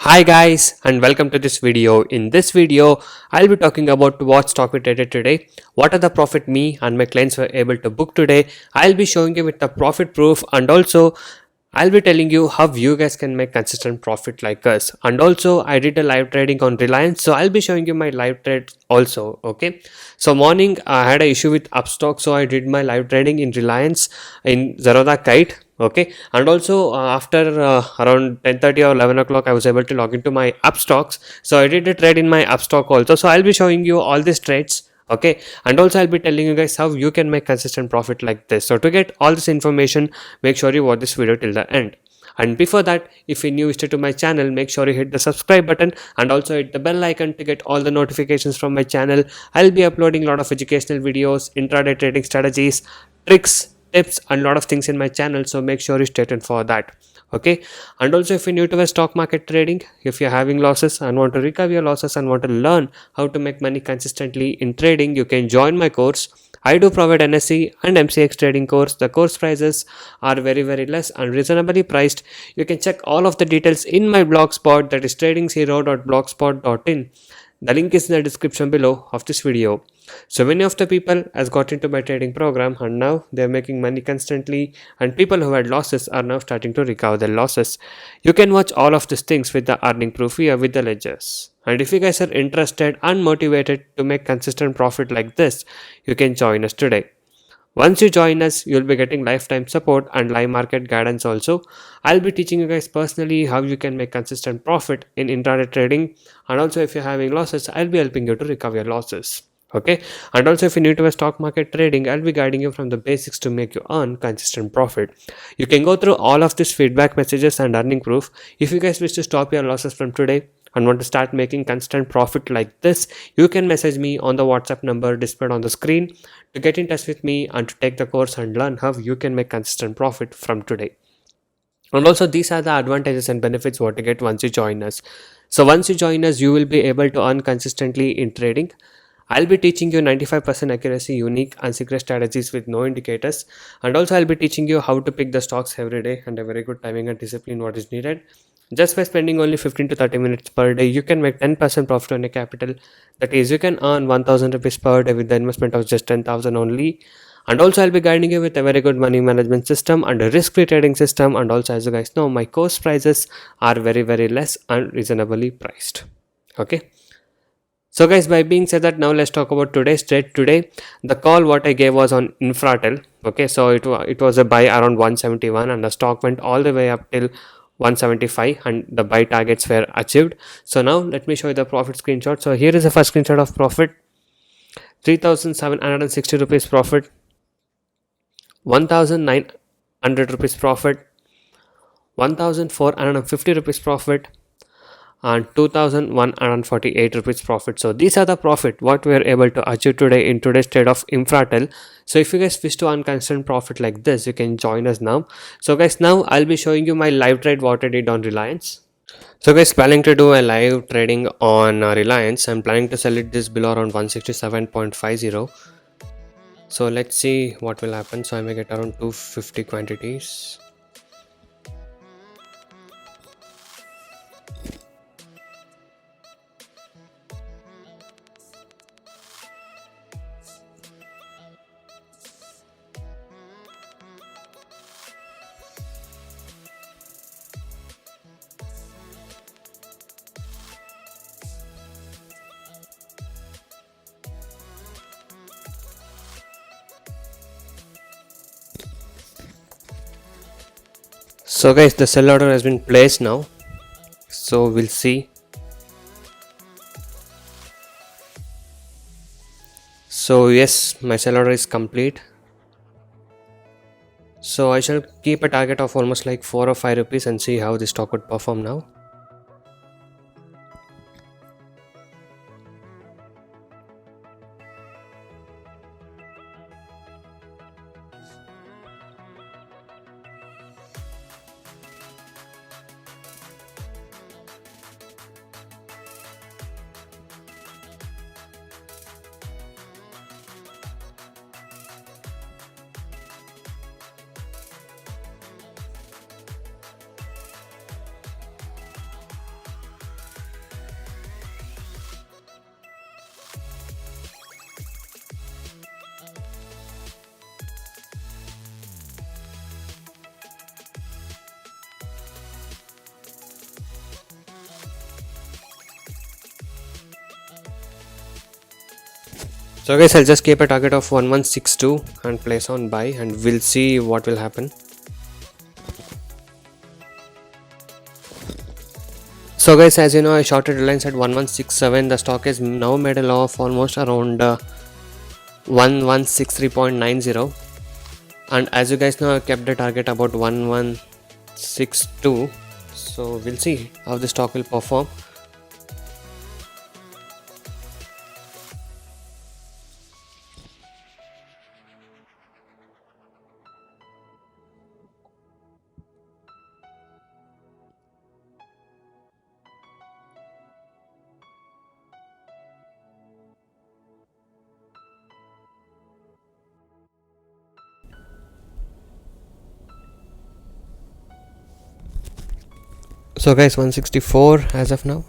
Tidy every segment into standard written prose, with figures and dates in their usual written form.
Hi guys and welcome to this video. In this video, I'll be talking about what stock we traded today, what are the profit me and my clients were able to book today. I'll be showing you with the profit proof and also I'll be telling you how you guys can make consistent profit like us. And also I did a live trading on Reliance, so I'll be showing you my live trade also. Okay. So morning I had an issue with Upstock, so I did my live trading in Reliance in Zerodha Kite. Okay, and also after around 10:30 or 11 o'clock I was able to log into my Upstocks, so I did a trade in my Upstock also. So I'll be showing you all these trades. Okay, and also I'll be telling you guys how you can make consistent profit like this. So to get all this information, make sure you watch this video till the end. And before that, if you're new to my channel, make sure you hit the subscribe button and also hit the bell icon to get all the notifications from my channel. I'll be uploading a lot of educational videos, intraday trading strategies, tricks, tips and a lot of things in my channel, so make sure you stay tuned for that. Okay, and also if you're new to the stock market trading, if you're having losses and want to recover your losses and want to learn how to make money consistently in trading, you can join my course. I do provide NSE and MCX trading course. The course prices are very less and reasonably priced. You can check all of the details in my blogspot, that is tradingzero.blogspot.in. The link is in the description below of this video. So many of the people has got into my trading program and now they're making money constantly, and people who had losses are now starting to recover their losses. You can watch all of these things with the earning proof here with the ledgers. And if you guys are interested and motivated to make consistent profit like this, you can join us today. Once you join us, you'll be getting lifetime support and live market guidance also. I'll be teaching you guys personally how you can make consistent profit in intraday trading, and also if you're having losses, I'll be helping you to recover your losses. Okay, and also if you're new to a stock market trading, I'll be guiding you from the basics to make you earn consistent profit. You can go through all of these feedback messages and earning proof. If you guys wish to stop your losses from today and want to start making constant profit like this, you can message me on the WhatsApp number displayed on the screen to get in touch with me and to take the course and learn how you can make consistent profit from today. And also these are the advantages and benefits what you get once you join us. So once you join us, you will be able to earn consistently in trading. I'll be teaching you 95% accuracy, unique and secret strategies with no indicators. And also I'll be teaching you how to pick the stocks every day and a very good timing and discipline what is needed. Just by spending only 15 to 30 minutes per day, you can make 10% profit on your capital. That is, you can earn 1000 rupees per day with the investment of just 10,000 only. And also I'll be guiding you with a very good money management system and a risk-free trading system. And also, as you guys know, my course prices are very less and reasonably priced. Okay. So guys, by being said that, now let's talk about today's trade. Today, the call what I gave was on Infratel. Okay, so it was a buy around 171 and the stock went all the way up till 175 and the buy targets were achieved. So now let me show you the profit screenshot. So here is the first screenshot of profit. 3760 rupees profit, 1900 rupees profit, 1450 rupees profit, and 2148 rupees profit. So these are the profit what we are able to achieve today in today's trade of Infratel. So if you guys wish to earn constant profit like this, you can join us now. So guys, now I'll be showing you my live trade what I did on Reliance. So guys, planning to do a live trading on Reliance. I'm planning to sell it this below around 167.50. so let's see what will happen. So I may get around 250 quantities. So guys, the sell order has been placed now, so we'll see. So yes, my sell order is complete. So I shall keep a target of almost like 4 or 5 rupees and see how the stock would perform now. So guys, I'll just keep a target of 1162 and place on buy, and we'll see what will happen. So guys, as you know, I shorted Reliance at 1167. The stock has now made a low of almost around 1163.90, and as you guys know, I kept the target about 1162. So we'll see how the stock will perform. So guys, 164 as of now.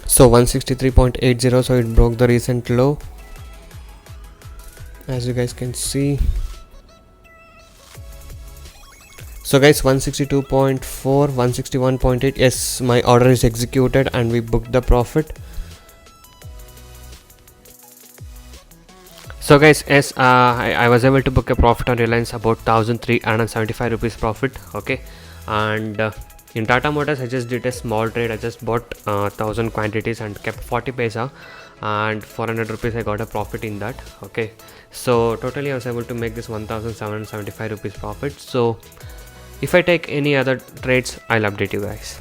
So 163.80, so it broke the recent low, as you guys can see. So guys, 162.4, 161.8, yes, my order is executed and we booked the profit. So guys, yes, I was able to book a profit on Reliance about 1375 rupees profit. Okay, and in Tata Motors I just did a small trade. I just bought 1000 quantities and kept 40 paisa, and 400 rupees I got a profit in that. Okay, so totally I was able to make this 1775 rupees profit. So if I take any other trades, I'll update you guys.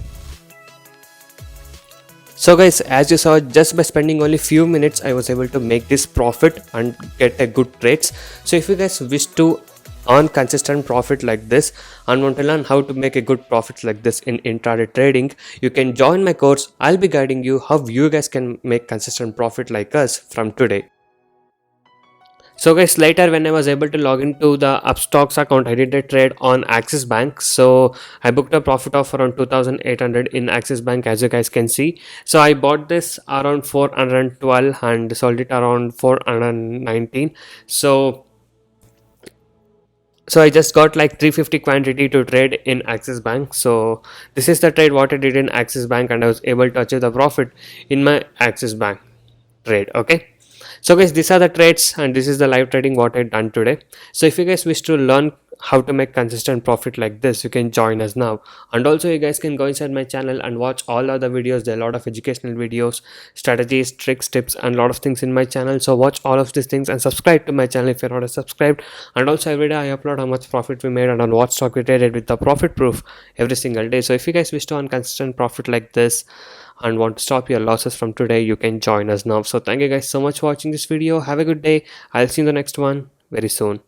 So guys, as you saw, just by spending only few minutes I was able to make this profit and get a good trades. So if you guys wish to earn consistent profit like this and want to learn how to make a good profits like this in intraday trading, you can join my course. I'll be guiding you how you guys can make consistent profit like us from today. So guys, later when I was able to log into the Upstocks account, I did a trade on Axis Bank. So I booked a profit of around 2800 in Axis Bank, as you guys can see. So I bought this around 412 and sold it around 419. So I just got like 350 quantity to trade in Axis Bank. So this is the trade what I did in Axis Bank, and I was able to achieve the profit in my Axis Bank trade. Okay, so guys, these are the trades and this is the live trading what I done today. So if you guys wish to learn how to make consistent profit like this, you can join us now. And also you guys can go inside my channel and watch all other videos. There are a lot of educational videos, strategies, tricks, tips, and a lot of things in my channel. So watch all of these things and subscribe to my channel if you're not subscribed. And also every day I upload how much profit we made and on what stock we traded with the profit proof every single day. So if you guys wish to earn consistent profit like this and want to stop your losses from today, you can join us now. So thank you guys so much for watching this video. Have a good day. I'll see you in the next one very soon.